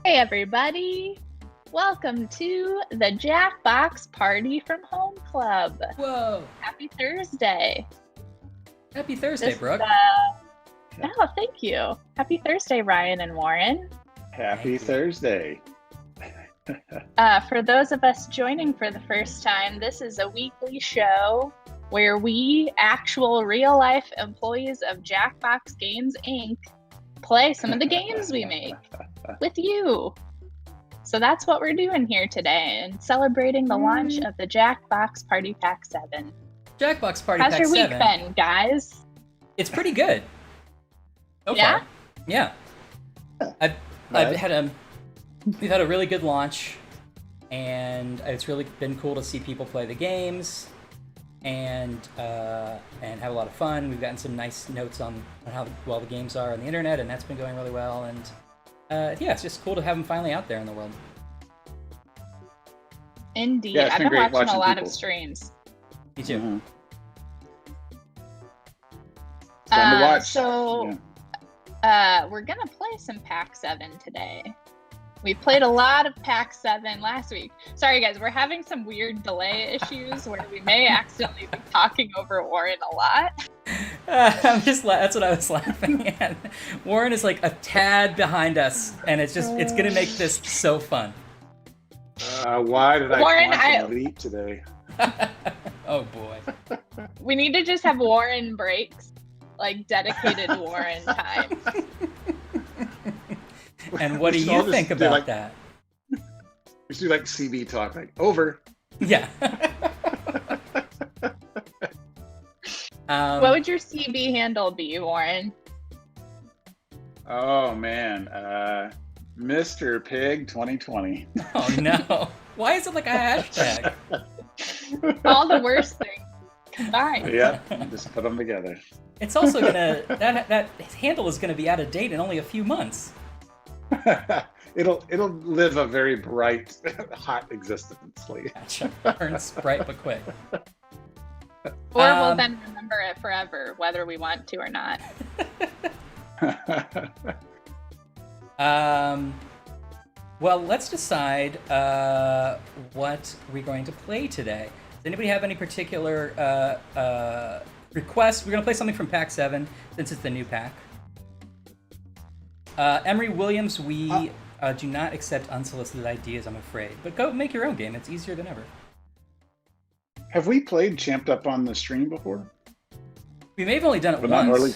Hey everybody! Welcome to the Jackbox Party from Home Club. Whoa! Happy Thursday! Happy Thursday, Brooke. Oh, thank you. Happy Thursday, Ryan and Warren. Happy Thursday. For those of us joining for the first time, this is a weekly show where we, actual real-life employees of Jackbox Games, Inc., play some of the games we make with you. So that's what we're doing here today, and celebrating the launch of the Jackbox Party Pack 7. Jackbox Party How's Pack your week 7. been, guys? It's pretty good. So Yeah? far. Yeah. We've had a really good launch, and it's really been cool to see people play the games and have a lot of fun. We've gotten some nice notes on how well the games are on the internet, and that's been going really well. And yeah, it's just cool to have them finally out there in the world. Indeed. Yeah, it's I've been been great watching a watching lot people. of streams. Me too. Mhm. It's fun to watch. So Yeah. we're going to play some Pack 7 today. We played a lot of Pack 7 last week. Sorry, guys, we're having some weird delay issues where we may accidentally be talking over Warren a lot. That's what I was laughing at. Warren is like a tad behind us, and it's gonna make this so fun. Why did I Warren, quantum leap today? Oh boy. We need to just have Warren breaks, like dedicated Warren time. And what do We should all you just think do, about like- that? We should do like CB talk, like over. Yeah. What would your CB handle be, Warren? Oh man, Mr. Pig 2020. Oh no. Why is it like a hashtag? All the worst things combined. Yep, just put them together. It's also that handle is gonna be out of date in only a few months. it'll live a very bright, hot existence. Like. Gotcha. Burns bright but quick. Or we'll then remember it forever, whether we want to or not. Well, let's decide what we're going to play today. Does anybody have any particular requests? We're going to play something from Pack 7, since it's the new pack. Emery Williams, we do not accept unsolicited ideas, I'm afraid. But go make your own game. It's easier than ever. Have we played Champed Up on the stream before? We may have only done it But not once. early.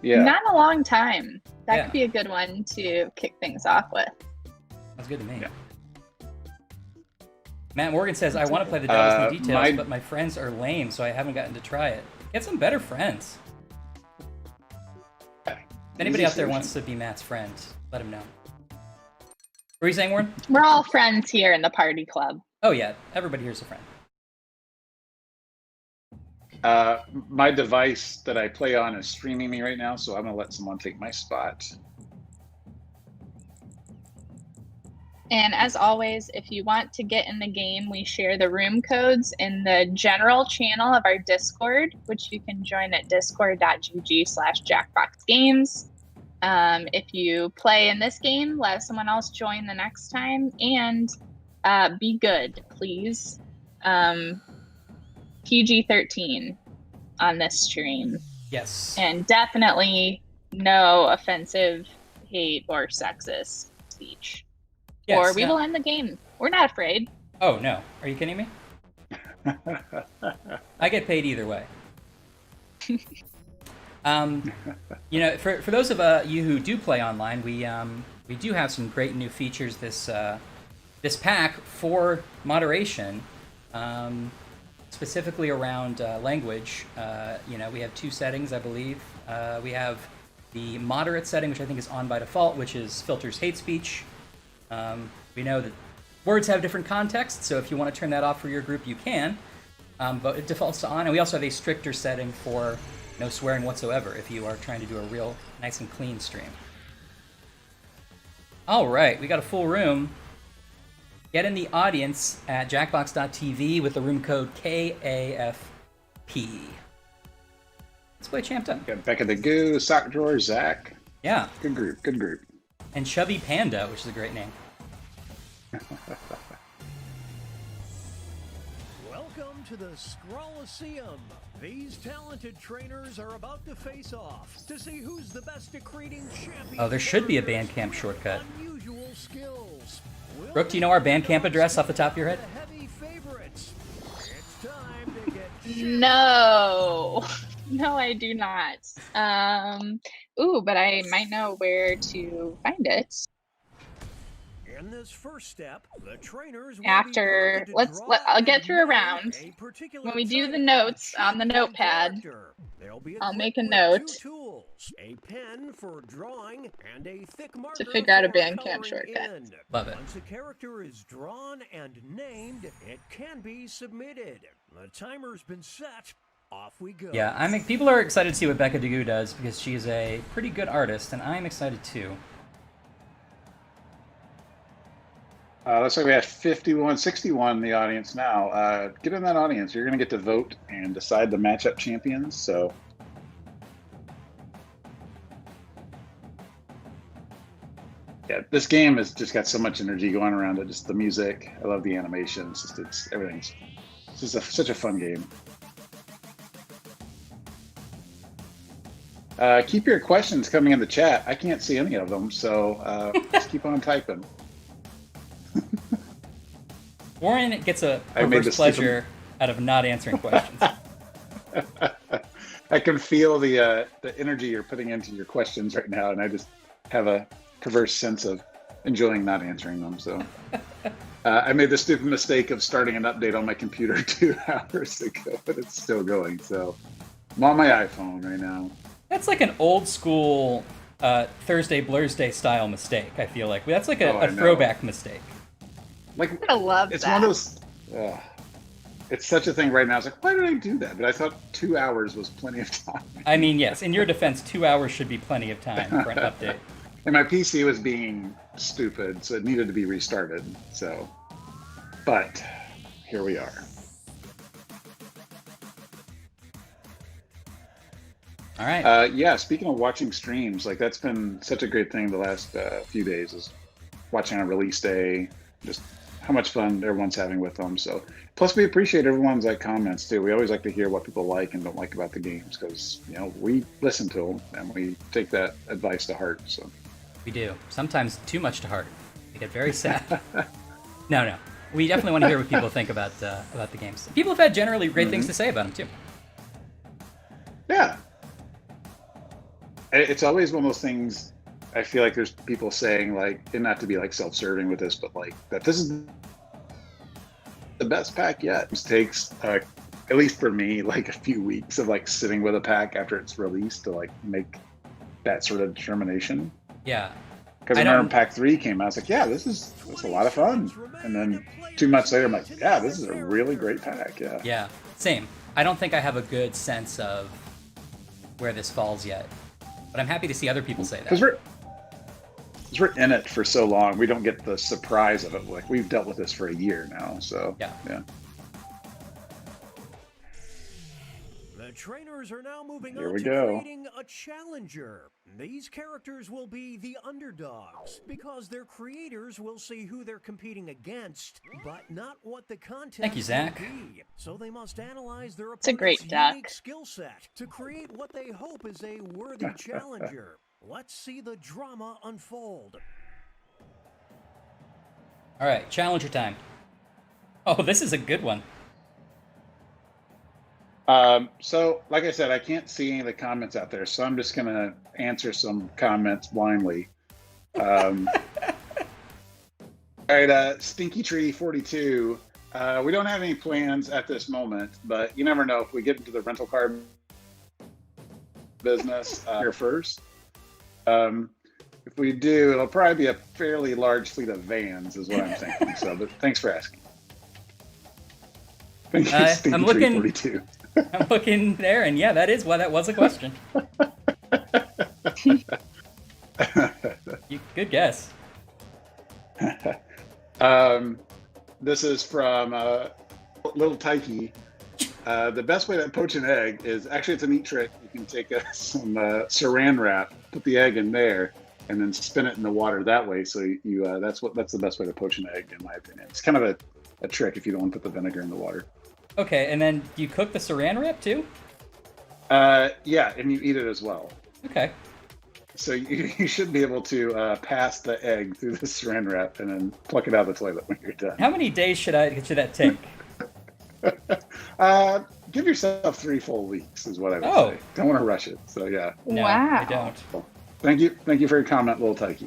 Yeah. Not in a long time. That Yeah. could be a good one to kick things off with. That's good to me. Yeah. Matt Morgan says, I want to play the Devil's New Details, my- but my friends are lame, so I haven't gotten to try it. Get some better friends. If anybody out there wants to be Matt's friend, let him know. What were you saying, Warren? We're all friends here in the party club. Oh yeah, everybody here's a friend. My device that I play on is streaming me right now, so I'm gonna let someone take my spot. And as always, if you want to get in the game, we share the room codes in the general channel of our Discord, which you can join at discord.gg/jackboxgames. If you play in this game, let someone else join the next time, and be good, please. PG-13 on this stream. Yes. And definitely no offensive, hate, or sexist speech. Yes, Or we no. will end the game. We're not afraid. Oh no, are you kidding me? I get paid either way. You know, for those of you who do play online, we do have some great new features this pack for moderation, specifically around language. You know, we have two settings, I believe. We have the moderate setting, which I think is on by default, which is filters hate speech. We know that words have different contexts, so if you want to turn that off for your group, you can. But it defaults to on, and we also have a stricter setting for no swearing whatsoever if you are trying to do a real nice and clean stream. All right, we got a full room. Get in the audience at jackbox.tv with the room code KAFP. Let's play Champed Up. Got Becca the Goo, Sock Drawer, Zach. Yeah. Good group, good group. and Chubby Panda, which is a great name. Welcome to the Scrollaceum. These talented trainers are about to face off to see who's the best at creating champion. Oh, there should be a Bandcamp shortcut. Unusual skills. Brooke, do you know our Bandcamp address off the top of your head? Heavy favorites. It's time to get No. No, I do not. But I might know where to find it. In this first step, the trainers will After, I'll get through a round. When we do the notes on the notepad, I'll make a note tools, a pen for drawing and a thick marker to figure out a for Bandcamp coloring shortcut. in. Love it. Once a character is drawn and named, it can be submitted. The timer's been set. Off we go. Yeah, people are excited to see what Becca Degu does because she is a pretty good artist, and I'm excited too. Looks like we have 61 in the audience now. Get in that audience. You're going to get to vote and decide the matchup champions. So, yeah, this game has just got so much energy going around it. Just the music. I love the animations. Everything's just such a fun game. Keep your questions coming in the chat. I can't see any of them, so just keep on typing. Warren gets a perverse pleasure out of not answering questions. I can feel the energy you're putting into your questions right now, and I just have a perverse sense of enjoying not answering them. So I made the stupid mistake of starting an update on my computer 2 hours ago, but it's still going. So I'm on my iPhone right now. That's like an old school Thursday Blursday style mistake, I feel like. That's like a throwback mistake. Like, I love it's that. One of those. It's such a thing right now. It's like, why did I do that? But I thought 2 hours was plenty of time. I mean, yes. In your defense, 2 hours should be plenty of time for an update. And my PC was being stupid, so it needed to be restarted. So, but here we are. All right. Yeah. Speaking of watching streams, like that's been such a great thing the last few days. Is watching on release day, just how much fun everyone's having with them. So, plus we appreciate everyone's comments too. We always like to hear what people like and don't like about the games because we listen to them and we take that advice to heart. So we do. Sometimes too much to heart. We get very sad. No. We definitely want to hear what people think about the games. People have had generally great things to say about them too. Yeah. It's always one of those things. I feel like there's people saying and not to be self-serving with this, but that this is the best pack yet. It takes at least for me a few weeks of sitting with a pack after it's released to make that sort of determination. Yeah. Because when Pack 3 came out, I was like, yeah, this is a lot of fun. And then 2 months later, I'm like, yeah, this is a really great pack. Yeah. Yeah. Same. I don't think I have a good sense of where this falls yet. But I'm happy to see other people say that. Because we're in it for so long, we don't get the surprise of it. We've dealt with this for a year now, so yeah. The trainers are now moving Here on we to go. creating a challenger. These characters will be the underdogs because their creators will see who they're competing against, but not what the contest Thank you, Zach. will be. So they must analyze their It's a great duck. unique skill set to create what they hope is a worthy challenger. Let's see the drama unfold. All right, challenger time. Oh, this is a good one. So, like I said, I can't see any of the comments out there, so I'm just going to answer some comments blindly. All right, Stinky Tree 42. We don't have any plans at this moment, but you never know if we get into the rental car business here first. If we do, it'll probably be a fairly large fleet of vans, is what I'm thinking. So, but thanks for asking. Thank you, Stinky I'm Tree looking. 42. I'm looking there, and yeah, that is why that was a question. Good guess. This is from Little Tyke. The best way to poach an egg is actually it's a neat trick. You can take some saran wrap, put the egg in there, and then spin it in the water that way. So that's the best way to poach an egg, in my opinion. It's kind of a trick if you don't want to put the vinegar in the water. Okay, and then do you cook the saran wrap too? Yeah, and you eat it as well. Okay. So you should be able to pass the egg through the saran wrap and then pluck it out of the toilet when you're done. How many days should that take? Give yourself 3 full weeks is what I would say. Don't want to rush it. So yeah. No, wow. I don't. Thank you for your comment, Little Tyke.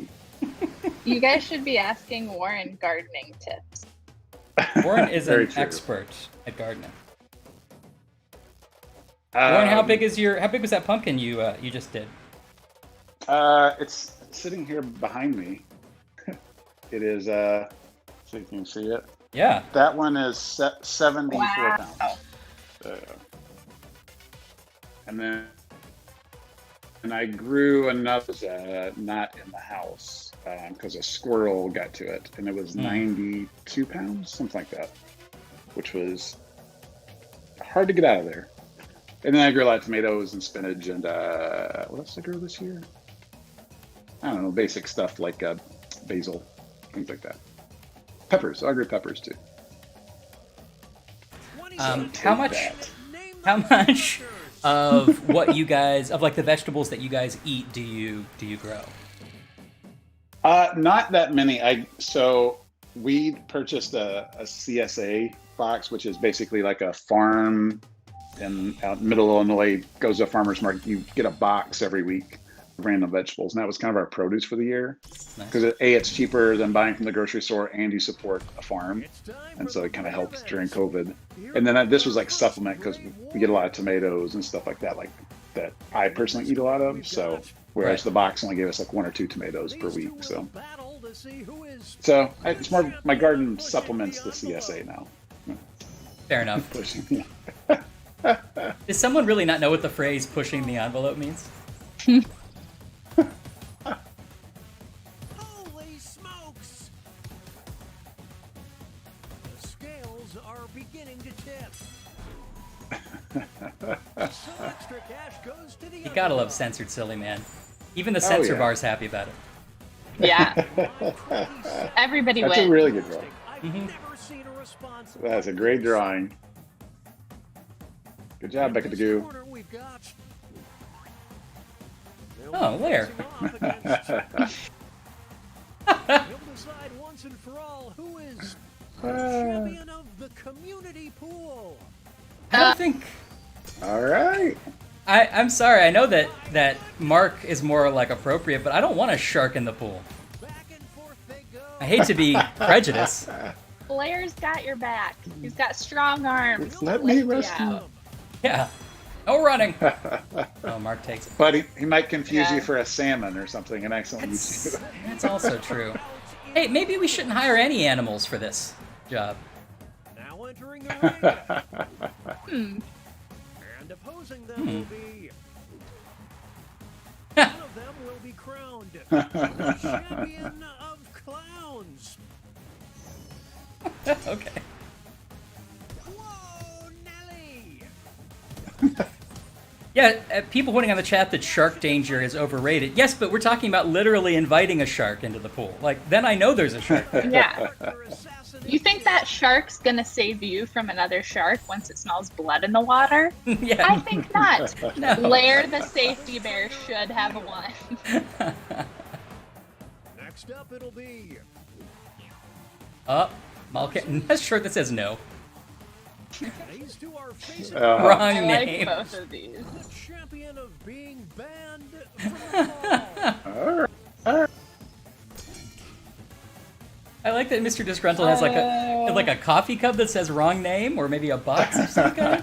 You guys should be asking Warren gardening tips. Warren is an expert at gardening. Warren, how big was that pumpkin you just did? It's sitting here behind me. It is so you can see it. Yeah. That one is 74 pounds. And I grew another not in the house because a squirrel got to it, and it was 92 pounds, something like that, which was hard to get out of there. And then I grew a lot of tomatoes and spinach and what else did I grow this year? I don't know, basic stuff like basil, things like that. Peppers. I grew peppers too. How much of what you guys of the vegetables that you guys eat do you grow? Not that many. So we purchased a CSA box, which is basically like a farm out in middle Illinois. Goes to a farmer's market. You get a box every week of random vegetables, and that was kind of our produce for the year. Because it's cheaper than buying from the grocery store, and you support a farm, and so it kind of helps during COVID. And then this was like supplement because we get a lot of tomatoes and stuff like that I personally eat a lot of. So whereas the box only gave us like 1 or 2 tomatoes per week. So it's more my garden supplements the CSA now. Fair enough. Does someone really not know what the phrase "pushing the envelope" means? Holy smokes! The scales are beginning to tip. Some extra cash goes to the You gotta love Censored Silly, man. Even the censor bar's happy about it. Yeah. Everybody wins. That's a really good drawing. I've never seen a response. That's a great drawing. Good job, Becca the Goo. Oh, Lair. He'll decide once and for all who is champion of the community pool. I don't think. All right. I'm sorry. I know that Mark is more appropriate, but I don't want a shark in the pool. Back and forth they go. I hate to be prejudiced. Blair's got your back. He's got strong arms. Let me rescue. Yeah. No running. Oh, Mark takes it. But he might confuse you for a salmon or something and accidentally use you. That's also true. Hey, maybe we shouldn't hire any animals for this job. Now entering the ring. And opposing them will be. One of them will be crowned the champion of clowns. Okay. Whoa, Nelly! Yeah, people pointing on the chat that shark danger is overrated. Yes, but we're talking about literally inviting a shark into the pool. Then I know there's a shark. Yeah. You think that shark's gonna save you from another shark once it smells blood in the water? Yeah. I think not. No. Lair the safety bear should have won. Next up, it'll be. Malkin. That's a shirt that says no. These two are facing Wrong I like name. both of these. the champion of being banned from the ball. All right. I like that Mr. Disgruntled has like a coffee cup that says wrong name, or maybe a box of some kind.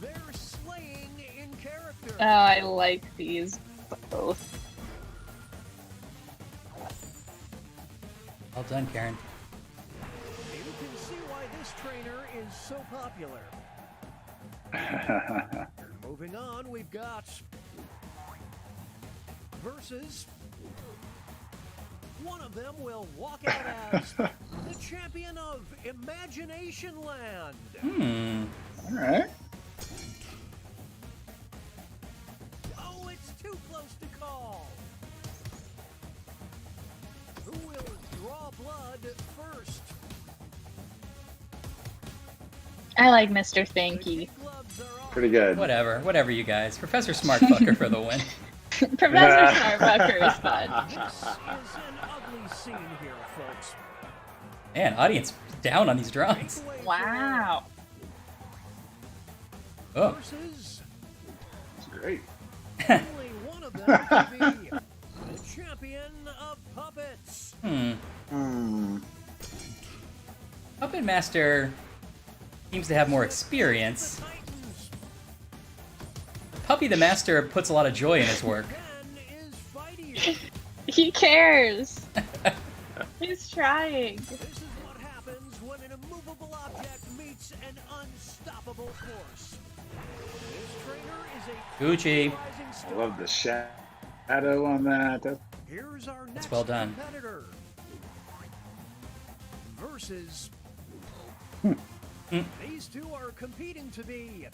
They're slaying in character. Oh, I like these both. Well done, Karen. You can see why this trainer is so popular. Moving on, we've got versus. One of them will walk out as the champion of Imagination Land. All right. Oh, it's too close to call. Who will draw blood first? I like Mr. Thanky. Pretty good. Whatever, you guys. Professor Smartfucker for the win. Professor Starbucker is fun. This is an ugly scene here, folks. Man, audience down on these drawings. Wow. Oh. Versus That's great. only one of them can be the champion of puppets. Puppet Master seems to have more experience. Titans. Puppy the Master puts a lot of joy in his work. Ben is fighting. He cares. He's trying. This is what happens when an immovable object meets an unstoppable force. This trainer is a Gucci. rising I star. love the shadow on that. Here's our next well done. competitor. Versus these two are competing to be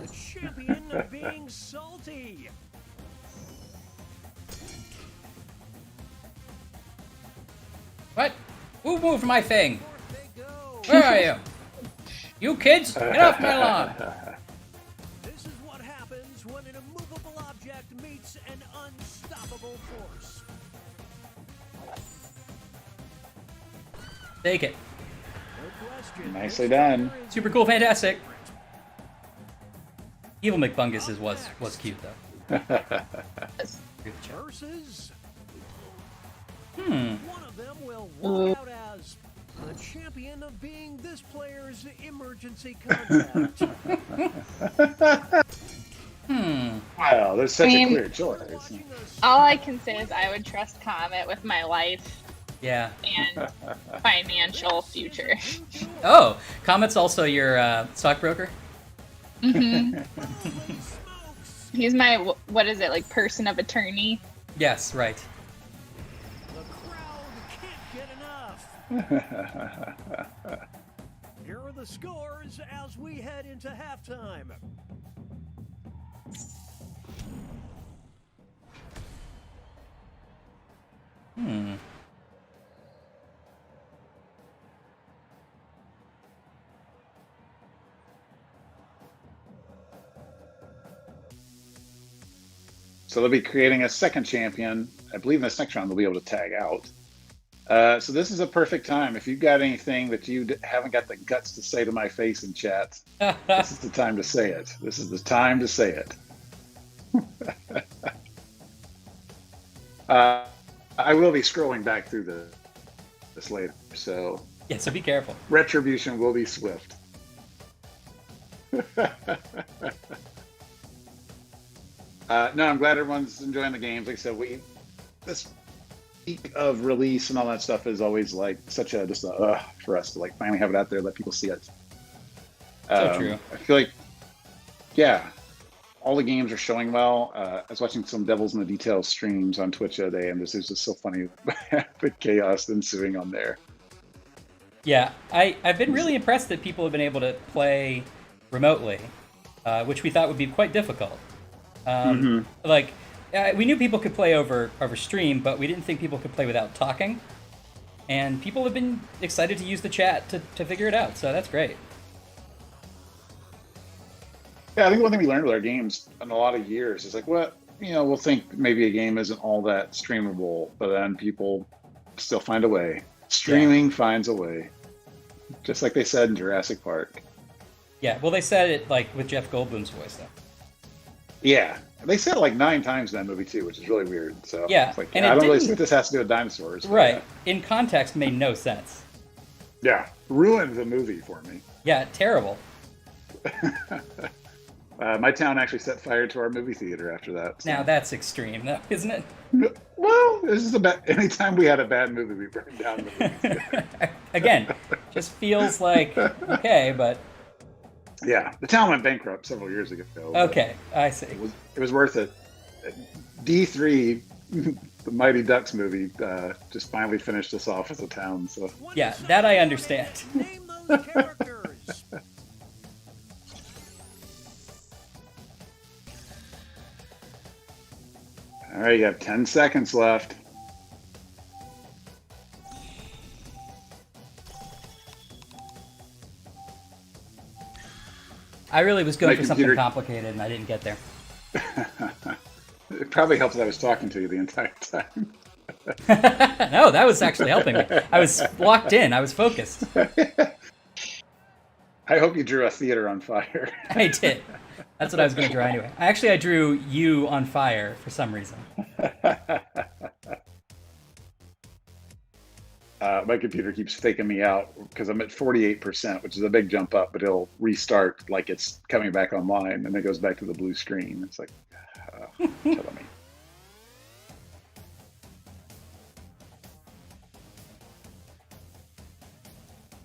the champion of being salty. What? Who moved my thing? Forth they go. Where are you? You kids, get off my lawn. This is what happens when an immovable object meets an unstoppable force. Take it. No question. Nicely this done. trainer is Super cool, fantastic. Evil McBungus was cute though. versus Hmm. one of them will walk out as the champion of being this player's emergency contact. Wow, there's such I a mean- clear choice. Watching us All I can say is I would trust Comet with my life Yeah. and financial future. Oh, Comet's also your stockbroker? hmm smokes. He's my, what is it, like person of attorney? Yes, right. The crowd can't get enough. Here are the scores as we head into halftime. Hmm. So they'll be creating a second champion. I believe in this next round they'll be able to tag out. So this is a perfect time. If you've got anything that you haven't got the guts to say to my face in chat, this is the time to say it. This is the time to say it. I will be scrolling back through this later, so Yeah, so be careful. retribution will be swift. No, I'm glad everyone's enjoying the games. Like I said, this week of release and all that stuff is always like such a for us to like finally have it out there, let people see it. So true. I feel like, yeah, all the games are showing well. I was watching some Devils in the Details streams on Twitch the other day, and this is just so funny, the chaos ensuing on there. Yeah, I've been really impressed that people have been able to play remotely, which we thought would be quite difficult. Like, we knew people could play over stream, but we didn't think people could play without talking. And people have been excited to use the chat to figure it out, so that's great. Yeah, I think one thing we learned with our games in a lot of years is like, we'll think maybe a game isn't all that streamable, but then people still find a way. Streaming finds a way. Just like they said in Jurassic Park. Yeah, well, they said it like with Jeff Goldblum's voice, though. Yeah. They said it like 9 times in that movie too, which is really weird. So Yeah, it's like, and I it don't really didn't- think this has to do with dinosaurs. but Right. In context, made no sense. Yeah. Ruined the movie for me. Yeah, terrible. My town actually set fire to our movie theater after that. so- Now that's extreme, though, isn't it? Well, this is anytime we had a bad movie, we burned down the movie theater. Again, just feels like okay, but Yeah, the town went bankrupt several years ago. but okay, I see. It was worth it. D3, the Mighty Ducks movie, just finally finished us off as a town. So When Yeah, the that I song understand. ends, Name those characters. All right, you have 10 seconds left. I really was going for something complicated, and I didn't get there. It probably helps that I was talking to you the entire time. No, that was actually helping me. I was locked in. I was focused. I hope you drew a theater on fire. I did. That's what I was going to draw anyway. I drew you on fire for some reason. My computer keeps faking me out because I'm at 48%, which is a big jump up, but it'll restart like it's coming back online, and it goes back to the blue screen. It's like, killing me.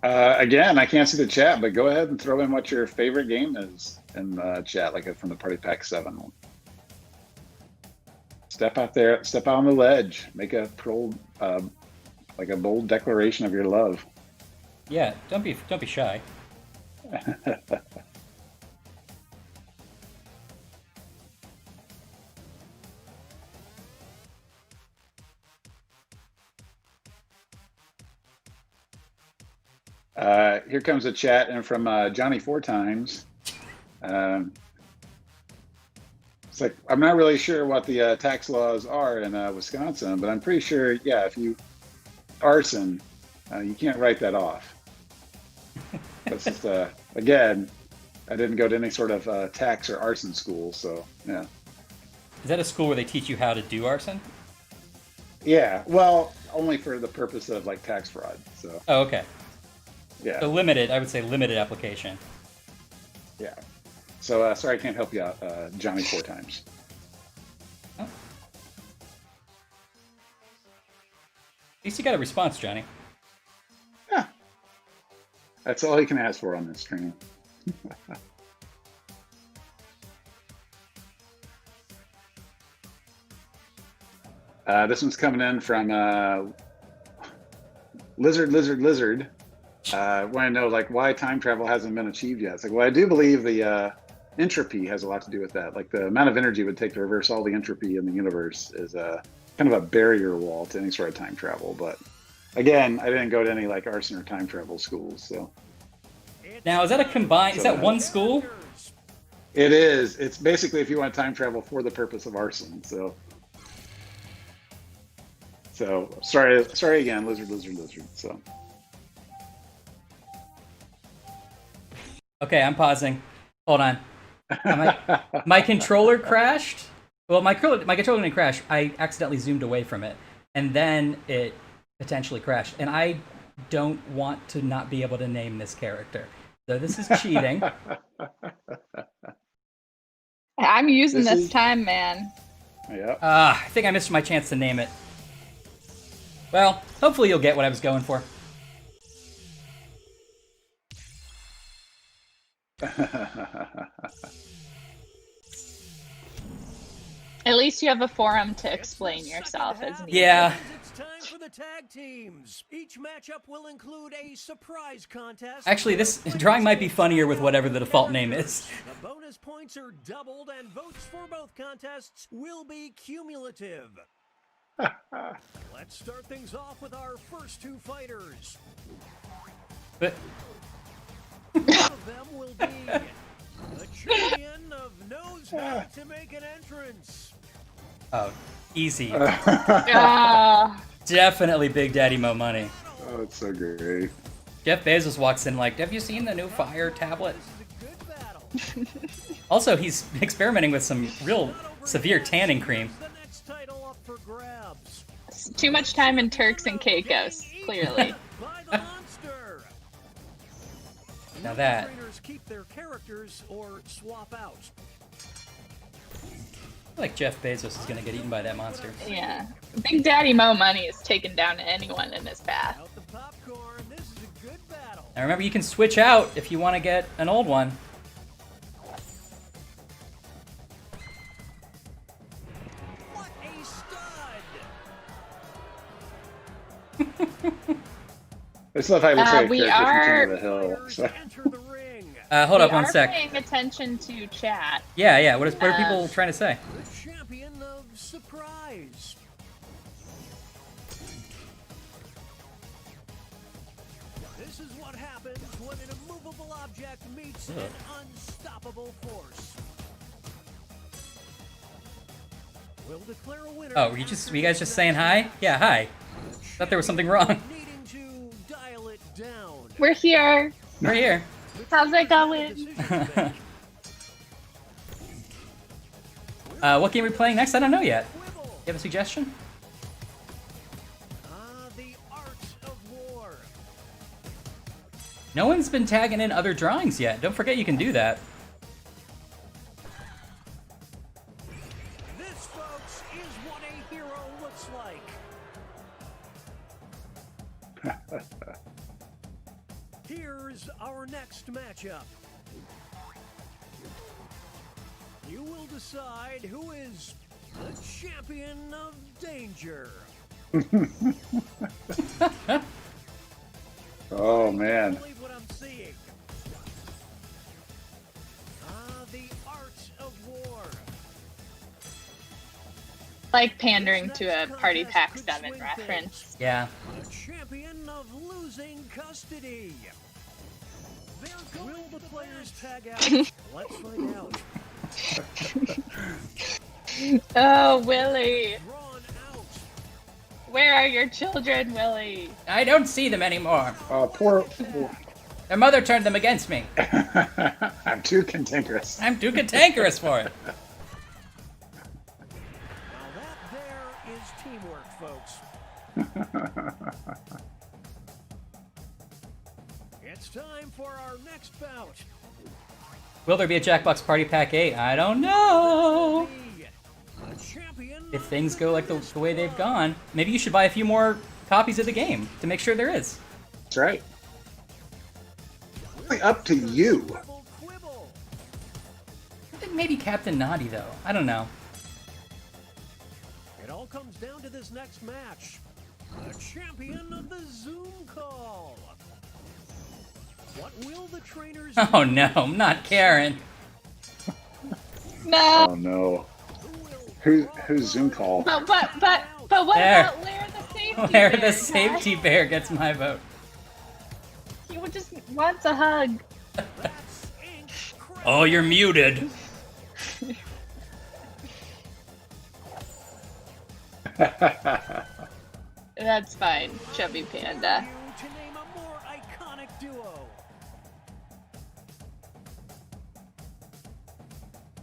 Again, I can't see the chat, but go ahead and throw in what your favorite game is in the chat, like from the Party Pack 7 one. Step out there, step out on the ledge, make a like a bold declaration of your love. Yeah, don't be shy. Here comes a chat and from Johnny 4x. It's like, I'm not really sure what the tax laws are in Wisconsin, but I'm pretty sure, yeah, if you arson, you can't write that off. That's just, again, I didn't go to any sort of tax or arson school, so yeah. Is that a school where they teach you how to do arson? Yeah, well, only for the purpose of like tax fraud. So. Oh, okay. Yeah. So limited, I would say limited application. Yeah. So sorry I can't help you out, Johnny 4x. Oh. At least you got a response, Johnny. Yeah. That's all you can ask for on this stream. This one's coming in from Lizard. Want to know like why time travel hasn't been achieved yet. It's like, well, I do believe the entropy has a lot to do with that. Like the amount of energy it would take to reverse all the entropy in the universe is kind of a barrier wall to any sort of time travel. But again, I didn't go to any like arson or time travel schools. So now is that a combined? Is that one school? It is. It's basically if you want time travel for the purpose of arson. So sorry again, Lizard. So. Okay, I'm pausing. Hold on. My controller crashed. Well, my controller didn't crash. I accidentally zoomed away from it, and then it potentially crashed. And I don't want to not be able to name this character. So this is cheating. I'm using this time, man. Yeah. I think I missed my chance to name it. Well, hopefully you'll get what I was going for. At least you have a forum to explain yourself as needed. Yeah. It's time for the tag teams. Each matchup will include a surprise contest. Actually, this drawing might be funnier with whatever the default name is. The bonus points are doubled and votes for both contests will be cumulative. Let's start things off with our first two fighters. But One of them will be the champion of knows how to make an entrance. oh, easy. Ah. Definitely Big Daddy Mo money. Oh, it's so great. Jeff Bezos walks in like, have you seen the new Fire tablet? This is a good battle. Also, he's experimenting with some real severe tanning cream. The next title up for grabs. Too much time in Turks and Caicos, clearly. By the monster. Now that. Trainers keep their characters or swap out. I feel like Jeff Bezos is going to get eaten by that monster. Yeah. Big Daddy Mo Money is taking down anyone in his path. Out the popcorn. This is a good battle. Now remember, you can switch out if you want to get an old one. What a stud! It's not how you say we character from are- King of the Hill. So. Enter the ring. Hold up We one are sec. paying attention to chat. Yeah. What are people trying to say? The champion of surprise. rise. This is what happens when an immovable object meets an unstoppable force. We'll declare a winner. Oh, were you guys just saying hi? Yeah, hi. Thought there was something wrong. Needing to dial it down. We're here. We're here. How's it going? What game are we playing next? I don't know yet. You have a suggestion? The art of war. No one's been tagging in other drawings yet. Don't forget you can do that. This, folks, is what a hero looks like. Here's our next matchup. You will decide who is the champion of danger. Oh I man. can't believe what I'm seeing. The art of war. Like pandering to a Party Pack 7 reference. Yeah. The champion of losing custody. Will the players tag out? Let's find out. Oh, Willie. Drawn out. Where are your children, Willie? I don't see them anymore. Poor. Their mother turned them against me. I'm too cantankerous. I'm too cantankerous for it. Now that there is teamwork, folks. It's time for our next bout. Will there be a Jackbox Party Pack 8? I don't know. The champion If things go like the way they've gone, maybe you should buy a few more copies of the game to make sure there is. That's right. Really up to you. Quibble. I think maybe Captain Naughty, though. I don't know. It all comes down to this next match. The champion of the Zoom call. What will the trainers Oh no, not Karen. No. Oh no. Who's Zoom call? But what There. about Lair the safety Where bear, the guys? safety bear gets my vote. He just wants a hug. That's incredible. Oh, you're muted. That's fine, Chubby Panda. To name a more iconic duo.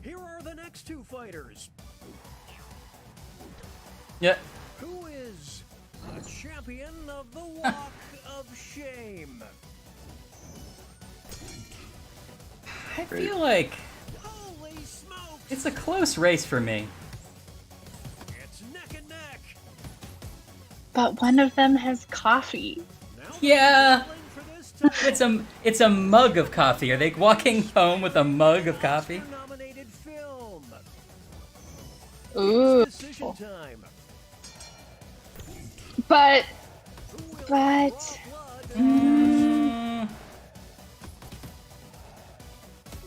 Here are the next two fighters. Yeah. Who is the champion of the Walk of Shame? I feel like Holy smokes! it's a close race for me. It's neck and neck. But one of them has coffee. Now Yeah. battling for this title. It's a mug of coffee. Are they walking home with a mug of coffee? Oscar-nominated film. Ooh. Decision time. But Who will But- draw blood? Mm,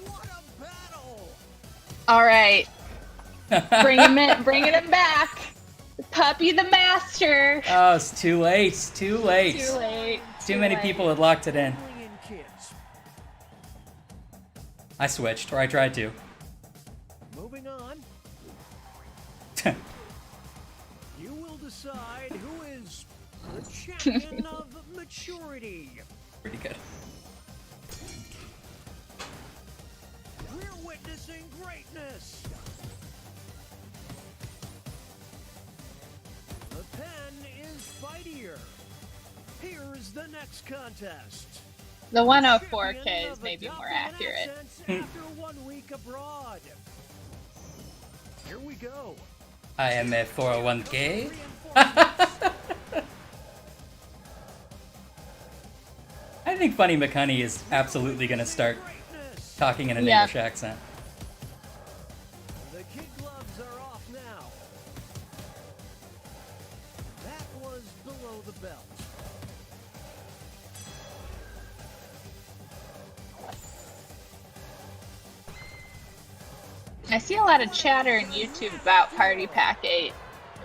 What a battle! all right, bringing him back. Puppy the master. Oh, it's too late. It's too late. Too late. Too many late. people had locked it in. Bring in kids. I switched, or I tried to. Moving on. You will decide who is the champion of maturity. Pretty good. We're witnessing greatness. The pen is fightier. Here's the next contest. The 104K Champion is of maybe more adopted accurate. accents after 1 week abroad. Here we go. I am a 401k. I think Funny McHoney is absolutely going to start Greatness. talking in an Yeah. English accent. The kid gloves are off now. That was below the belt. I see a lot of chatter in YouTube about Party Pack 8.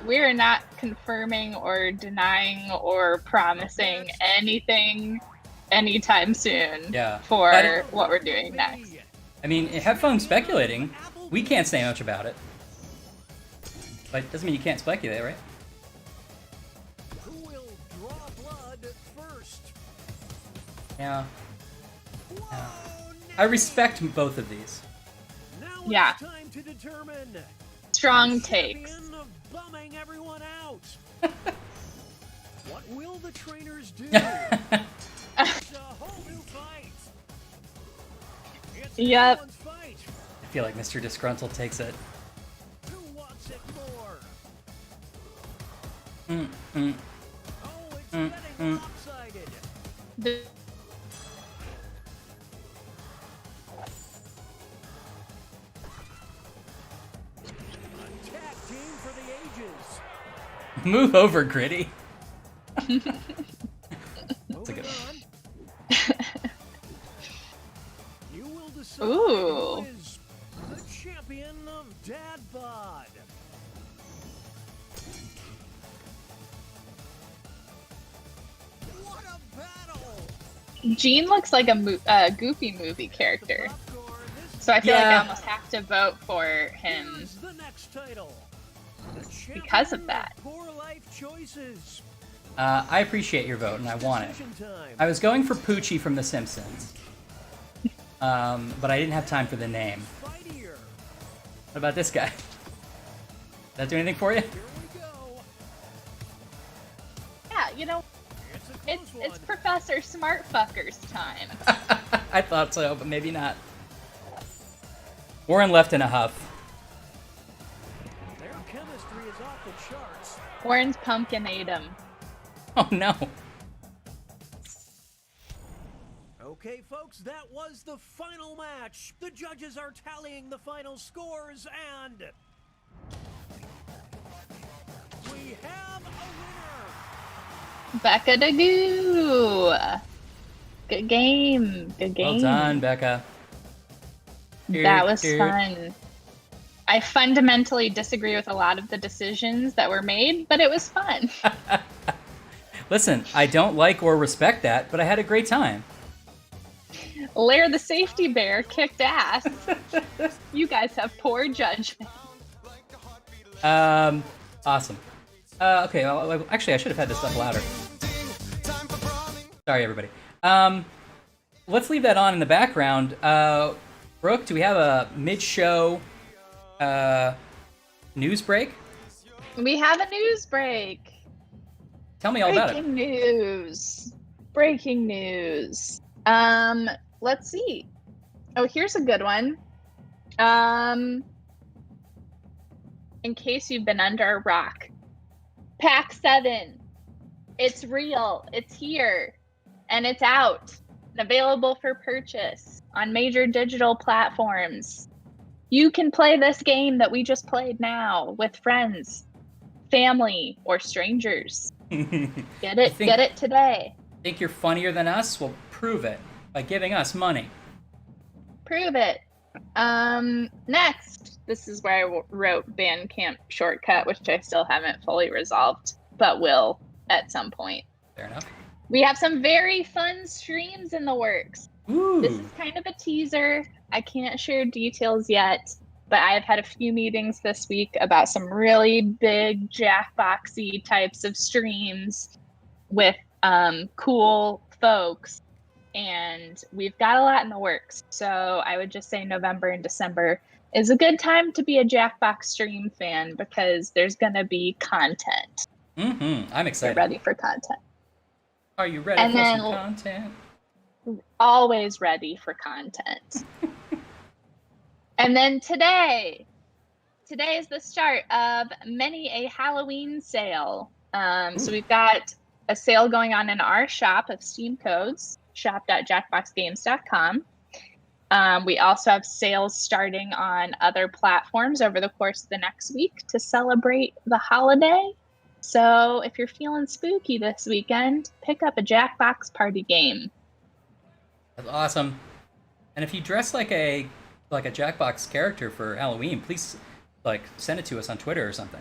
we're not confirming or denying or promising anything anytime soon for what we're doing next. I mean, have fun speculating. We can't say much about it. But it doesn't mean you can't speculate, right? Who will draw blood first? Yeah. I respect both of these. Now Yeah. it's time to determine Strong takes. champion of bumming everyone out. What will the trainers do? It's a whole new fight. It's Yep. everyone's fight. I feel like Mr. Disgruntled takes it. Who wants it more? Mm, mm. Oh, it's getting lopsided. The- Tag team for the ages. Move over, Gritty. Moving a good one. on. You will decide Ooh. who is the champion of Dad Bod. What a battle! Gene looks like a Goofy movie character, Top score, this so I feel like I Yeah. almost have to vote for him. is the next title. The Because of champion that. Poor life choices. I appreciate your vote, and I want it. Decision time. I was going for Poochie from The Simpsons. But I didn't have time for the name. Fightier. What about this guy? Does that do anything for you? Here we go. Yeah, you know, It's a close it's one. Professor Smartfucker's time. I thought so, but maybe not. Warren left in a huff. Their chemistry is off the charts. Warren's pumpkin ate him. Oh no. Okay, folks, that was the final match. The judges are tallying the final scores, and we have a winner. Becca Dagoo. Good game. Good game. Well done, Becca. That was fun. I fundamentally disagree with a lot of the decisions that were made, but it was fun. Listen, I don't like or respect that, but I had a great time. Lair the safety bear kicked ass. You guys have poor judgment. Awesome. Okay, well, actually, I should have had this up louder. Sorry, everybody. Let's leave that on in the background. Brooke, do we have a mid-show news break? We have a news break. Tell me all about it. Breaking news. Breaking news. Let's see. Oh, here's a good one. In case you've been under a rock. Pack 7. It's real. It's here. And it's out. And available for purchase on major digital platforms. You can play this game that we just played now with friends, family, or strangers. Get it today. Think you're funnier than us? Well, prove it by giving us money. Prove it. Next, this is where I wrote Bandcamp shortcut, which I still haven't fully resolved, but will at some point. Fair enough. We have some very fun streams in the works. Ooh. This is kind of a teaser. I can't share details yet, but I have had a few meetings this week about some really big Jackboxy types of streams with cool folks, and we've got a lot in the works. So I would just say November and December is a good time to be a Jackbox stream fan because there's gonna be content. Mm-hmm. I'm excited. Get ready for content. Are you ready And for then- some content? Always ready for content. And then today is the start of many a Halloween sale. So we've got a sale going on in our shop of Steam codes, shop.jackboxgames.com. We also have sales starting on other platforms over the course of the next week to celebrate the holiday. So if you're feeling spooky this weekend, pick up a Jackbox party game. That's awesome. And if you dress like a Jackbox character for Halloween, please send it to us on Twitter or something.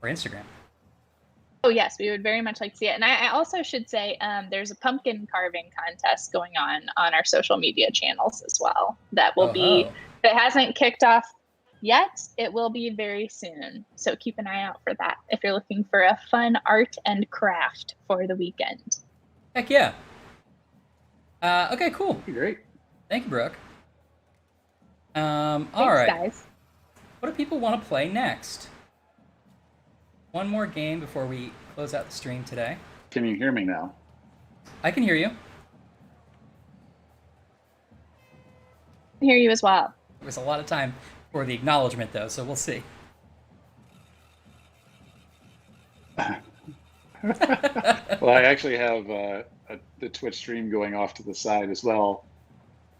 or Instagram. Oh yes, we would very much like to see it. And I also should say there's a pumpkin carving contest going on our social media channels as well. That will be, if it hasn't kicked off yet, it will be very soon. So keep an eye out for that if you're looking for a fun art and craft for the weekend. Heck yeah. Okay, cool. Great. Thank you, Brooke. Thanks, all right. guys. What do people want to play next? One more game before we close out the stream today. Can you hear me now? I can hear you. I can hear you as well. There was a lot of time for the acknowledgement, though, so we'll see. Well, I actually have the Twitch stream going off to the side as well.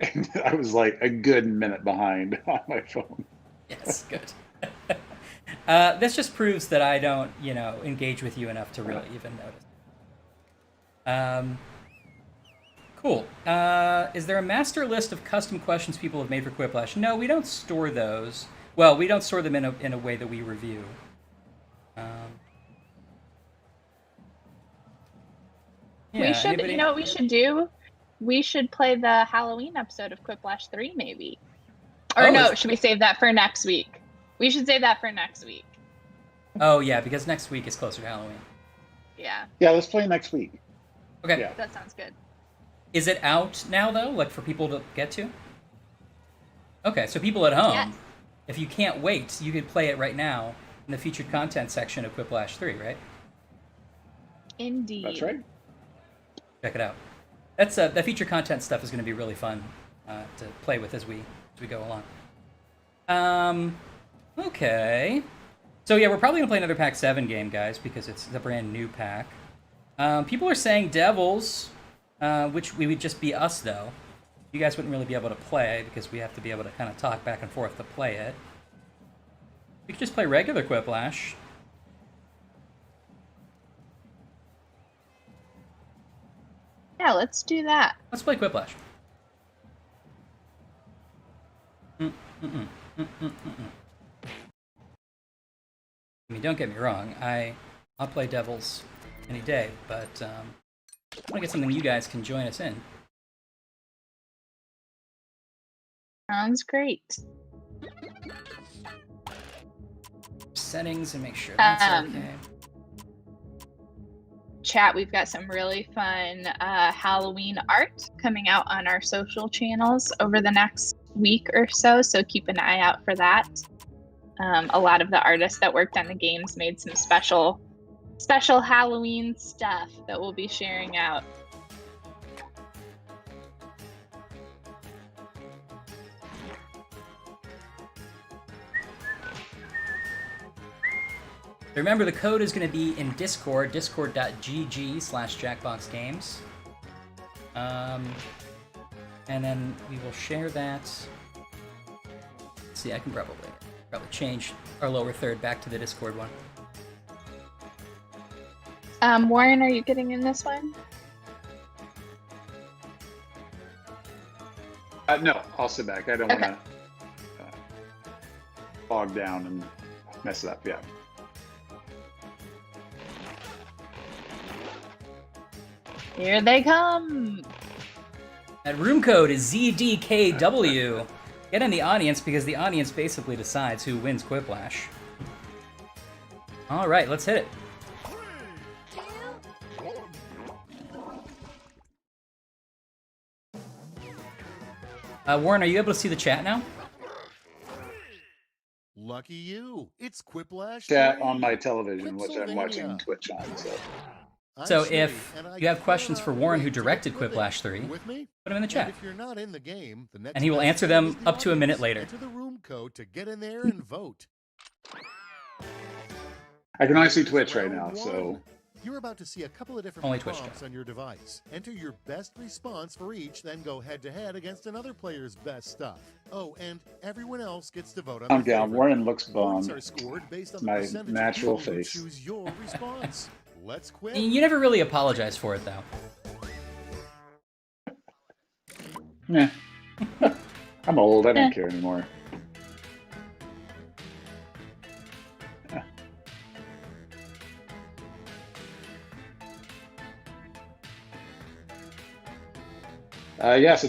And I was like a good minute behind on my phone. Yes, good. This just proves that I don't, engage with you enough to really even notice. Cool. Is there a master list of custom questions people have made for Quiplash? No, we don't store those. Well, we don't store them in a way that we review. Yeah, we should, you know what we should do? We should play the Halloween episode of Quiplash 3, maybe. Or no, should we save that for next week? We should save that for next week. Oh, yeah, because next week is closer to Halloween. Yeah. Yeah, let's play next week. Okay. Yeah. That sounds good. Is it out now, though, like for people to get to? Okay, so people at home, Yes. If you can't wait, you could play it right now in the featured content section of Quiplash 3, right? Indeed. That's right. Check it out. That's the feature content stuff is going to be really fun to play with as we go along. Okay. So yeah, we're probably going to play another Pack 7 game, guys, because it's a brand new pack. People are saying Devils, which we would just be us, though. You guys wouldn't really be able to play because we have to be able to kind of talk back and forth to play it. We could just play regular Quiplash. Yeah, let's do that. Let's play Quiplash. I mean, don't get me wrong. I'll play Devils any day, but I want to get something you guys can join us in. Sounds great. Settings and make sure that's okay. Chat, we've got some really fun Halloween art coming out on our social channels over the next week or so keep an eye out for that. A lot of the artists that worked on the games made some special Halloween stuff that we'll be sharing out. Remember, the code is going to be in Discord, discord.gg/jackboxgames. And then we will share that. See, I can probably change our lower third back to the Discord one. Warren, are you getting in this one? No, I'll sit back. I don't want to bog down and mess it up. Yeah. Here they come. That room code is ZDKW. Get in the audience because the audience basically decides who wins Quiplash. All right, let's hit it. Warren, are you able to see the chat now? Lucky you. It's Quiplash. Chat on my television, which I'm watching Twitch on. So if you have questions for Warren, who directed Quiplash 3, put them in the chat. And if you're not in the game, the next and he will answer them up to a minute later. Enter the room code to get in there and vote. I can only see Twitch right now, so you're about to see a couple of different only Twitch prompts on your device. Enter your best response for each, then go head-to-head against another player's best stuff. Oh, and everyone else gets to vote on I'm down. Warren looks bummed. Points are scored based on My the percentage natural of people who face. choose your response. Let's quit. You never really apologize for it, though. Yeah. I'm old. I don't care anymore. Yeah, so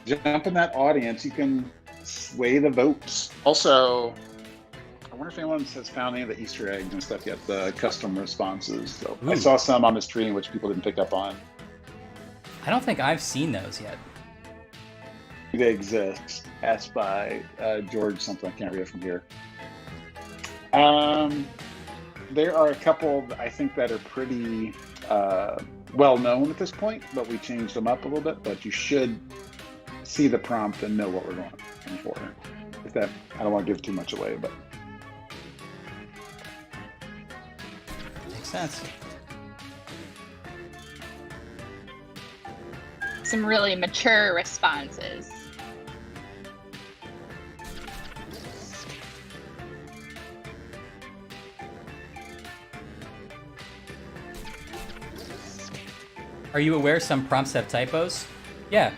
jump in that audience. You can sway the votes. Also, I wonder if anyone has found any of the Easter eggs and stuff yet, the custom responses. So I saw some on the stream which people didn't pick up on. I don't think I've seen those yet. They exist. Asked by George something. I can't read it from here. There are a couple I think that are pretty well known at this point, but we changed them up a little bit. But you should see the prompt and know what we're going for. If that, I don't want to give too much away, but makes sense. Some really mature responses. Are you aware some prompts have typos? Yeah.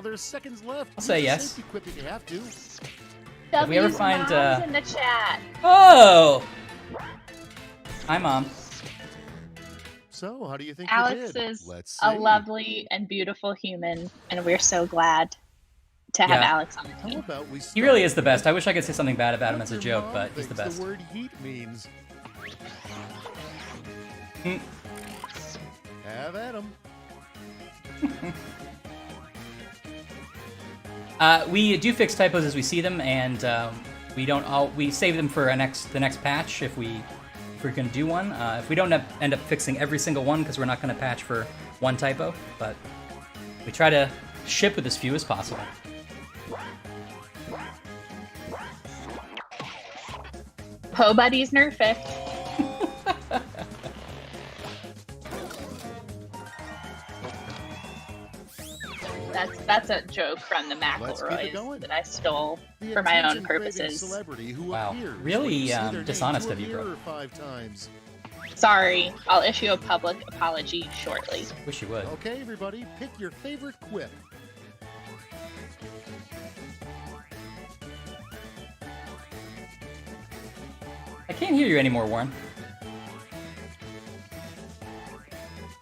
There's seconds left. I'll say Use the yes. safety quip if you have to. If we ever W's find, mom's in the chat. Oh! Hi, Mom. So, how do you think Alex you did? is Let's a see. lovely and beautiful human, and we're so glad to have Yeah. Alex on the How team. about we He really is the best. I wish I could say something bad about him as a Your joke, mom but he's the thinks best. The word heat means. Hmm. Have at 'em. We do fix typos as we see them, and we save them for the next patch if we're going to do one. If we don't end up fixing every single one because we're not going to patch for one typo, but we try to ship with as few as possible. Po Buddy's nerfed. That's a joke from the Let's keep it going. McElroys that I stole The for my own attention-craving purposes. Celebrity who Wow. appears Really, when you see their name dishonest to of you, appear bro. 5 times. Sorry, I'll issue a public apology shortly. Wish you would. Okay, everybody, pick your favorite quip. I can't hear you anymore, Warren.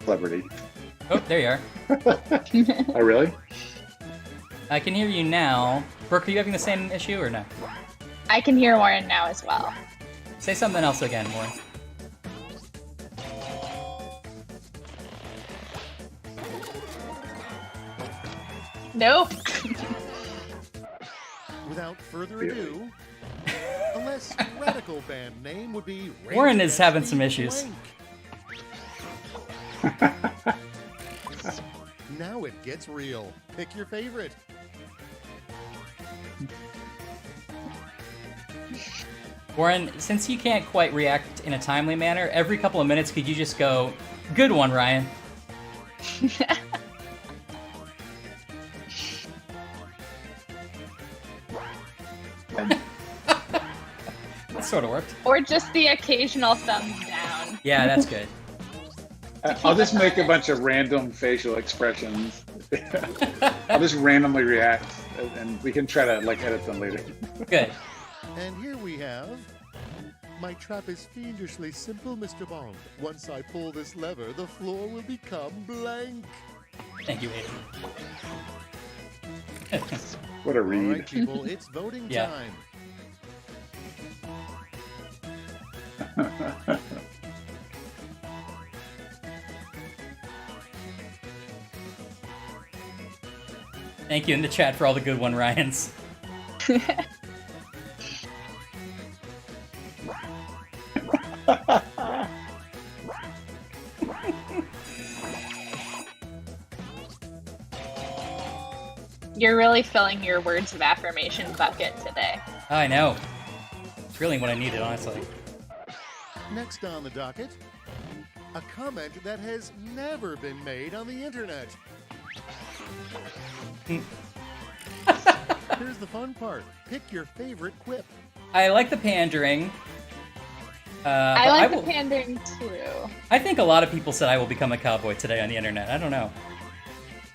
celebrity. Oh, there you are. Oh, really? I can hear you now. Brooke, are you having the same issue or no? I can hear Warren now as well. Say something else again, Warren. Nope. Without further ado, a less radical band name would be Warren Ranger is having some Blank. issues. Now it gets real. Pick your favorite. Warren, since you can't quite react in a timely manner, every couple of minutes could you just go, "Good one, Ryan." That sort of worked. Or just the occasional thumbs down. Yeah, that's good. I'll just make a bunch of random facial expressions. I'll just randomly react, and we can try to like edit them later. Good. And here we have. My trap is fiendishly simple, Mr. Bond. Once I pull this lever, the floor will become blank. Thank you, Aiden. What a All read. right, people, it's voting Yeah. time. Thank you in the chat for all the good one, Ryans. You're really filling your words of affirmation bucket today. I know. It's really what I needed, honestly. Next on the docket, a comment that has never been made on the internet. Here's the fun part. Pick your favorite quip. I like the pandering. I but like will- the pandering too. I think a lot of people said I will become a cowboy today on the internet. I don't know.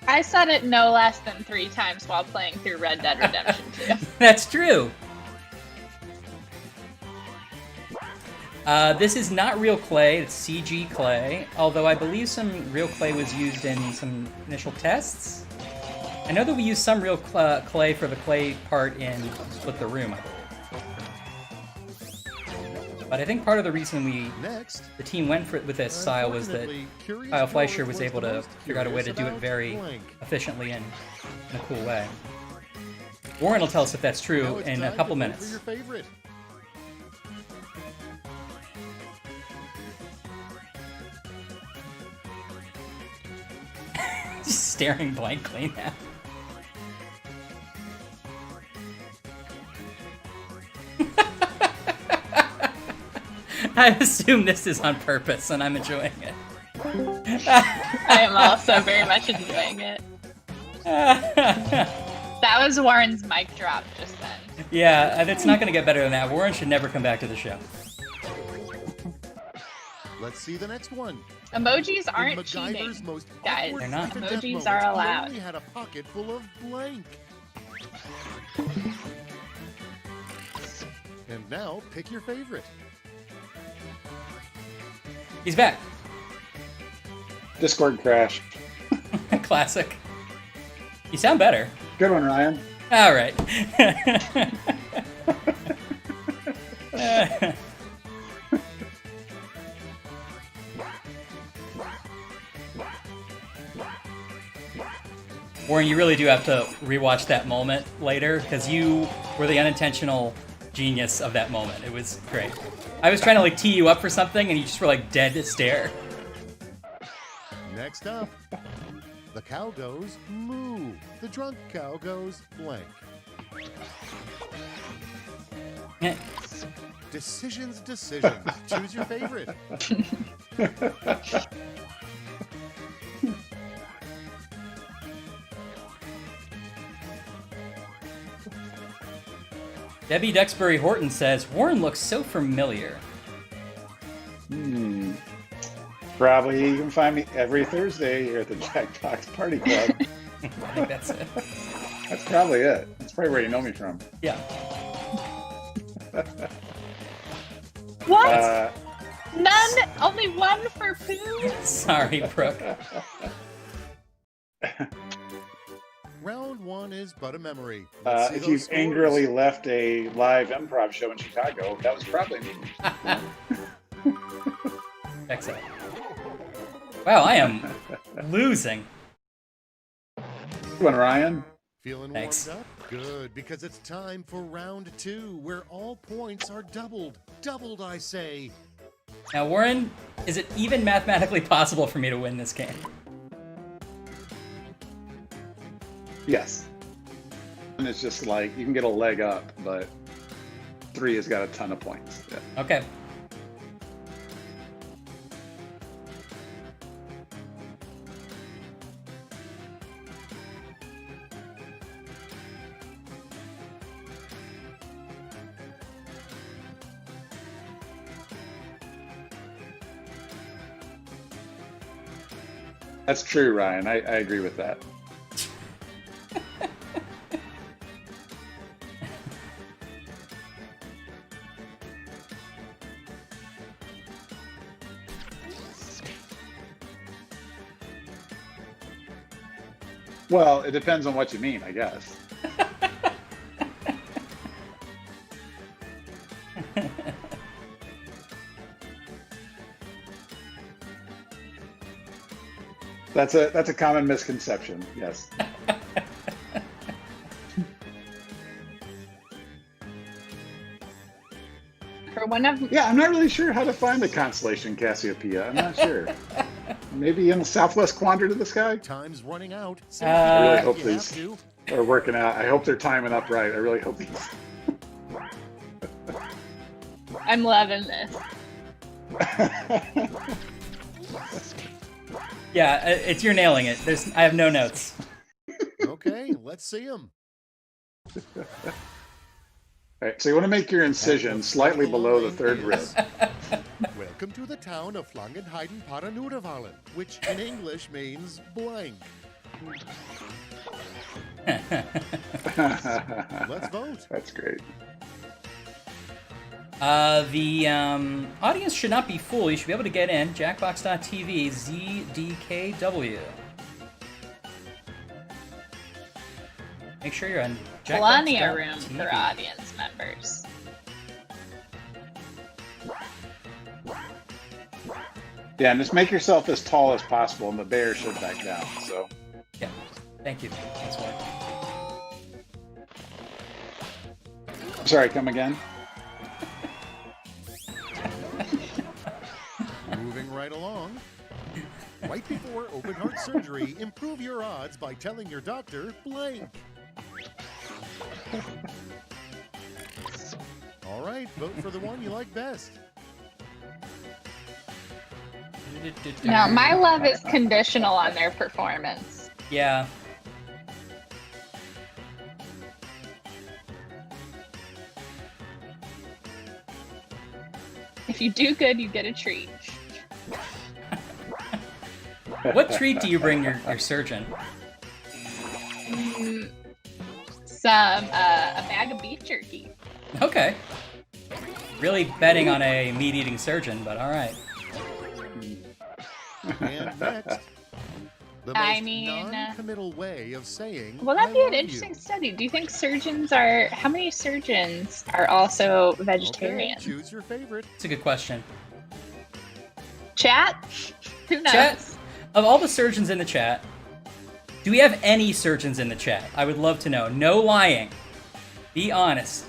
I said it no less than 3 times while playing through Red Dead Redemption 2. That's true. This is not real clay, it's CG clay, although I believe some real clay was used in some initial tests. I know that we used some real clay for the clay part in Split the Room, I believe. But I think part of the reason the team went with this style was that Kyle Fleischer was able to figure out a way to do it very efficiently and in a cool way. Warren will tell us if that's true in a couple minutes. Just staring blankly now. I assume this is on purpose, and I'm enjoying it. I am also very much enjoying it. That was Warren's mic drop just then. Yeah, and it's not going to get better than that. Warren should never come back to the show. Let's see the next one. Emojis aren't cheating, guys. They're not. Emojis are allowed. Only had a pocket full of blank. And now, pick your favorite. He's back. Discord crashed. Classic. You sound better. Good one, Ryan. All right. Warren, you really do have to rewatch that moment later, because you were the unintentional genius of that moment. It was great. I was trying to tee you up for something, and you just were dead to stare. Next up, the cow goes moo. The drunk cow goes blank. Decisions. Choose your favorite. Debbie Duxbury Horton says, Warren looks so familiar. Probably you can find me every Thursday here at the Jackbox Party Club. I think that's it. That's probably it. That's probably where you know me from. Yeah. What? None? Only one for Pooh? Sorry, Brooke. Round one is but a memory. If you've angrily left a live improv show in Chicago, that was probably me. Excellent. Wow, I am losing. Good one, Ryan. Feeling Thanks. warmed up? Good, because it's time for round two, where all points are doubled. Doubled, I say. Now, Warren, is it even mathematically possible for me to win this game? Yes. And it's just you can get a leg up, but 3 has got a ton of points. Yeah. Okay. That's true, Ryan. I agree with that. Well, it depends on what you mean, I guess. That's a common misconception, yes. For one of Yeah, I'm not really sure how to find the constellation Cassiopeia. I'm not sure. Maybe in the southwest quadrant of the sky? Time's running out. I really hope You these have to. are working out. I hope they're timing up right. I really hope these. I'm loving this. Yeah, you're nailing it. I have no notes. Okay, let's see them. All right, so you want to make your incision slightly below the third rib. Welcome to the town of Flangenheiden Paranurevalen, which in English means blank. Let's vote. That's great. The audience should not be full. You should be able to get in. Jackbox.tv, ZDKW. Make sure you're on Jackbox.tv. Plenty of room for audience members. Yeah, and just make yourself as tall as possible, and the bear should back down. So. Yeah. Thank you. That's why. Sorry, come again? Moving right along. Right before open heart surgery, improve your odds by telling your doctor blank. All right, vote for the one you like best. Now, my love is conditional on their performance. Yeah. If you do good, you get a treat. What treat do you bring your surgeon? A bag of beef jerky. Okay. Really betting on a meat-eating surgeon, but all right. And next, the I most mean, non-committal way of saying Well, that'd I be an love interesting you. study. Do you think how many surgeons are also Okay, vegetarian? choose your favorite. It's a good question. Chat? Who knows? Chat, of all the surgeons in the chat, do we have any surgeons in the chat? I would love to know. No lying. Be honest.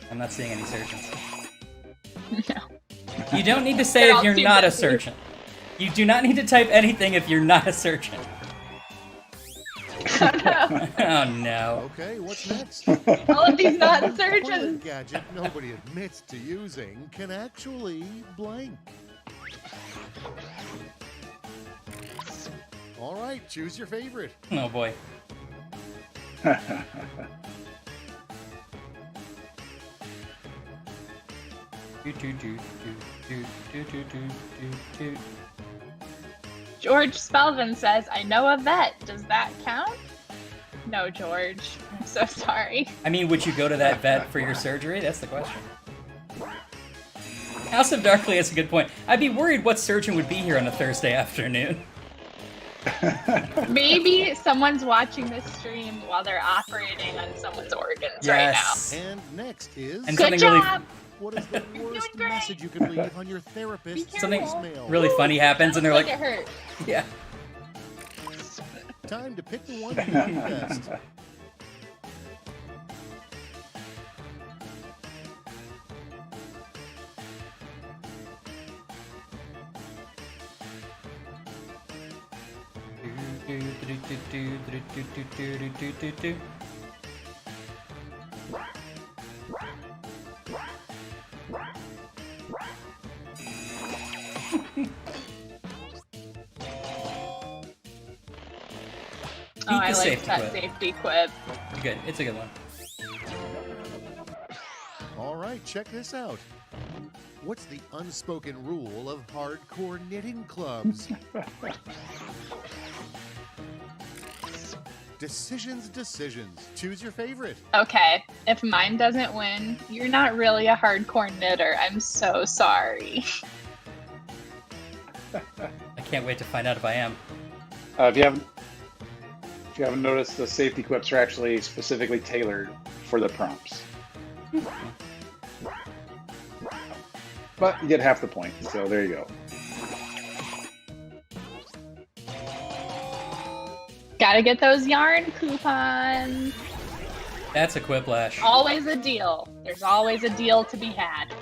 I'm not seeing any surgeons. No. You don't need to say They're if all you're too not a busy. surgeon. You do not need to type anything if you're not a surgeon. Oh no. Okay, what's next? All of these Toilet non-surgeons. gadget nobody admits to using can actually blank. All right, choose your favorite. Oh boy. George Spelvin says, I know a vet. Does that count? No, George. I'm so sorry. I mean, would you go to that vet for your surgery? That's the question. House of Darkly has a good point. I'd be worried what surgeon would be here on a Thursday afternoon. Maybe someone's watching this stream while they're operating on someone's organs right now. And next is And Good something really, job! what is the worst great. message you can leave on your therapist's something voicemail? really funny happens, and they're Like like, it hurt. yeah. Time to pick the one you like best. Oh, I the like safety that quip. safety quip. Good. It's a good one. All right, check this out. What's the unspoken rule of hardcore knitting clubs? Decisions. Choose your favorite. Okay, if mine doesn't win, you're not really a hardcore knitter. I'm so sorry. I can't wait to find out if I am. If you haven't noticed, the safety quips are actually specifically tailored for the prompts. But you get half the point, so there you go. Gotta get those yarn coupons. That's a Quiplash. Always a deal. There's always a deal to be had.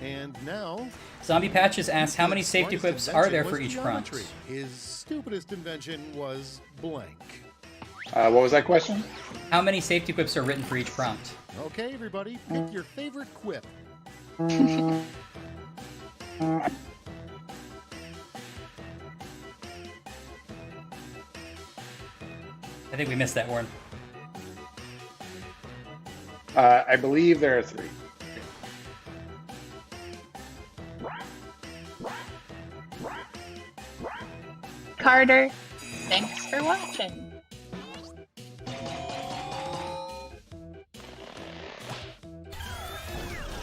And now, Zombie Patches asks, how many his safety smartest quips are there invention for was each prompt? geometry. His stupidest invention was blank. What was that question? How many safety quips are written for each prompt? Okay, everybody, pick your favorite quip. I think we missed that one. I believe there are 3. harder. Thanks for watching.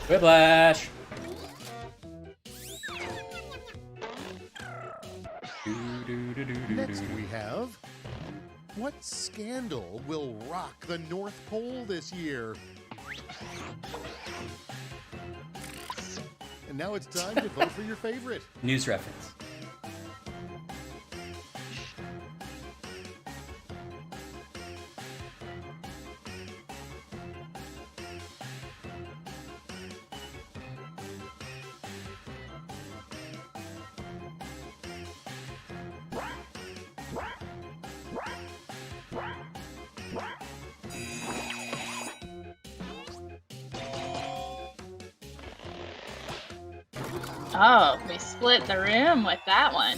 Quiplash. Next we have, what scandal will rock the North Pole this year? And now it's time to vote for your favorite. News reference. Oh, we split the room with that one.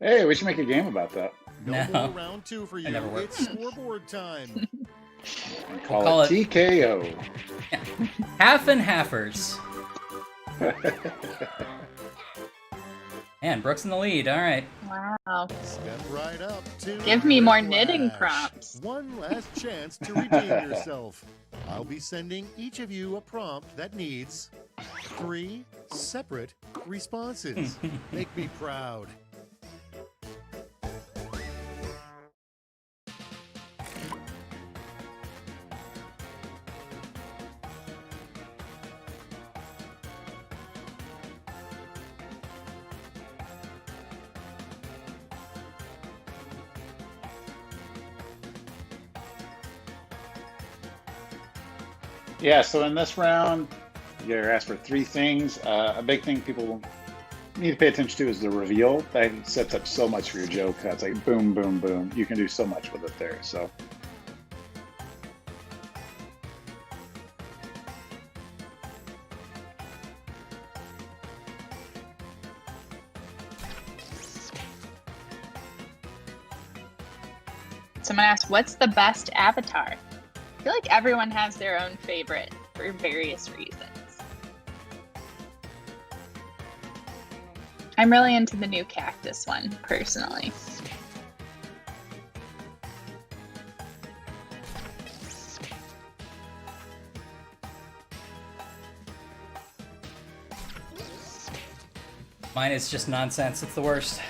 Hey, we should make a game about that. No No. more round 2 for you. never worked. It's scoreboard time. And We'll call, call it TKO. Half and halfers. Man, Brooks in the lead. All right. Wow. Step right up to Give me more Quiplash. knitting prompts. One last chance to redeem yourself. I'll be sending each of you a prompt that needs 3 separate responses. Make me proud. Yeah, so in this round, you're asked for 3 things. A big thing people need to pay attention to is the reveal. That sets up so much for your joke. That's like boom, boom, boom. You can do so much with it there. So Someone asked, what's the best avatar? I feel like everyone has their own favorite for various reasons. I'm really into the new cactus one, personally. Mine is just nonsense. It's the worst.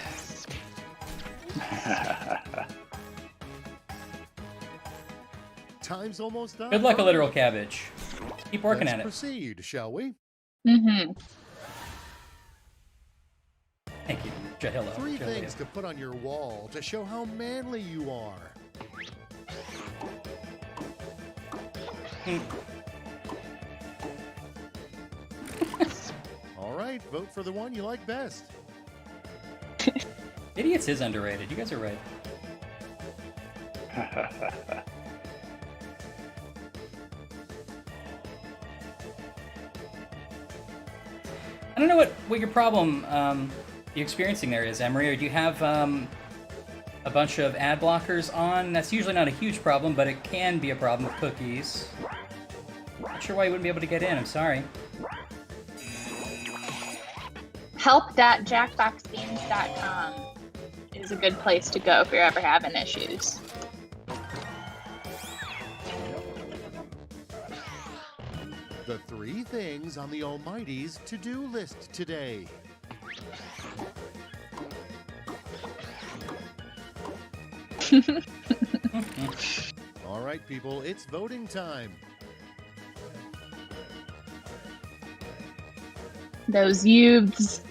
Time's almost done. Good luck, a literal cabbage. Keep working Let's at it. proceed, shall we? Mm-hmm. Thank you. Jahillo. 3 things to put on your wall to show how manly you are. All right, vote for the one you like best. Idiots is underrated. You guys are right. I don't know what your problem you're experiencing there is, Emery, or do you have a bunch of ad blockers on? That's usually not a huge problem, but it can be a problem with cookies. Not sure why you wouldn't be able to get in. I'm sorry. Help.jackboxgames.com is a good place to go if you're ever having issues. The 3 things on the Almighty's to-do list today. All right, people, it's voting time. Those youths.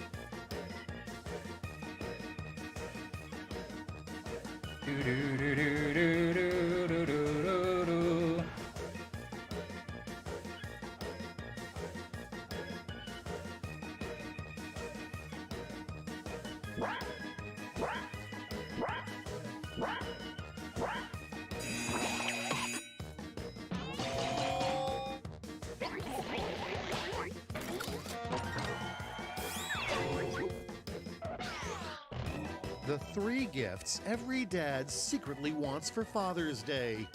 The 3 gifts every dad secretly wants for Father's Day.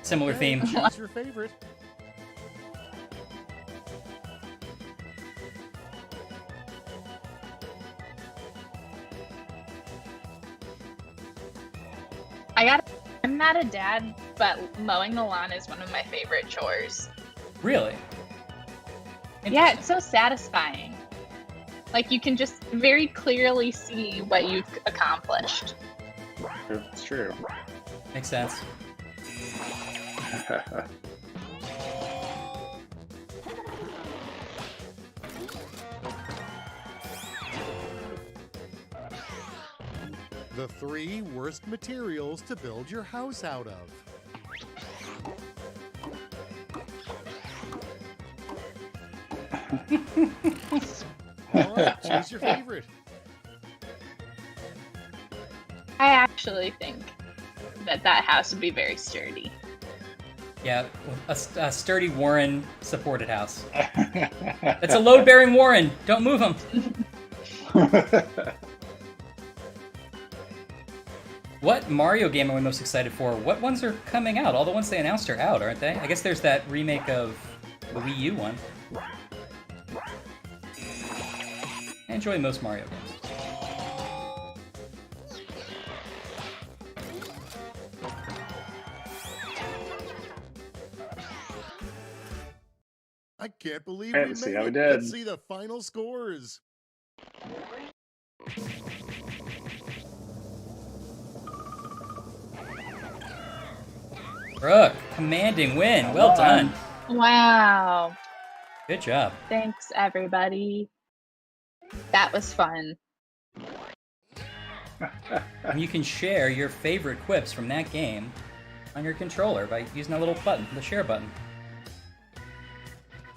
Similar Okay, theme. choose your favorite. not a dad, but mowing the lawn is one of my favorite chores. Really? Yeah, it's so satisfying. Like, you can just very clearly see what you've accomplished. It's true. Makes sense. The 3 worst materials to build your house out of. All right, choose your favorite. I actually think that house would be very sturdy. Yeah, a sturdy Warren supported house. It's a load-bearing Warren. Don't move him. What Mario game are we most excited for? What ones are coming out? All the ones they announced are out, aren't they? I guess there's that remake of the Wii U one. I enjoy most Mario games. I can't believe All right, we let's see made how we it. did. Let's see the final scores. Brooke, commanding win. Well done. Wow. Good job. Thanks, everybody. That was fun. And you can share your favorite quips from that game on your controller by using that little button, the share button.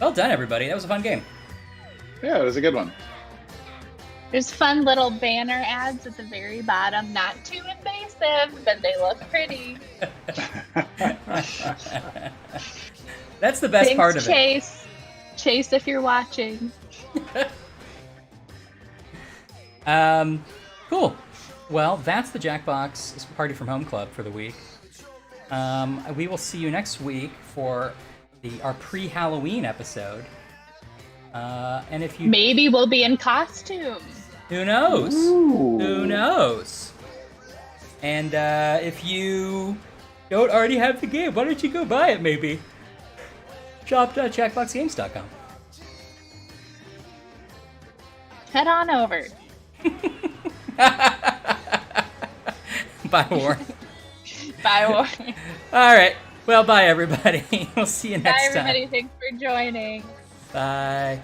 Well done, everybody. That was a fun game. Yeah, it was a good one. There's fun little banner ads at the very bottom. Not too invasive, but they look pretty. That's the best Thanks, part of Chase. Chase, if you're watching. it. Cool. Well, that's the Jackbox Party from Home Club for the week. We will see you next week for our pre-Halloween episode. And if you Maybe we'll be in costume. Who knows? Ooh. Who knows? And if you don't already have the game, why don't you go buy it, maybe? Shop.jackboxgames.com. Head on over. Bye, Warren. Bye, Warren. All right. Well, bye, everybody. We'll see you Bye, next time. everybody. Thanks for joining. Bye.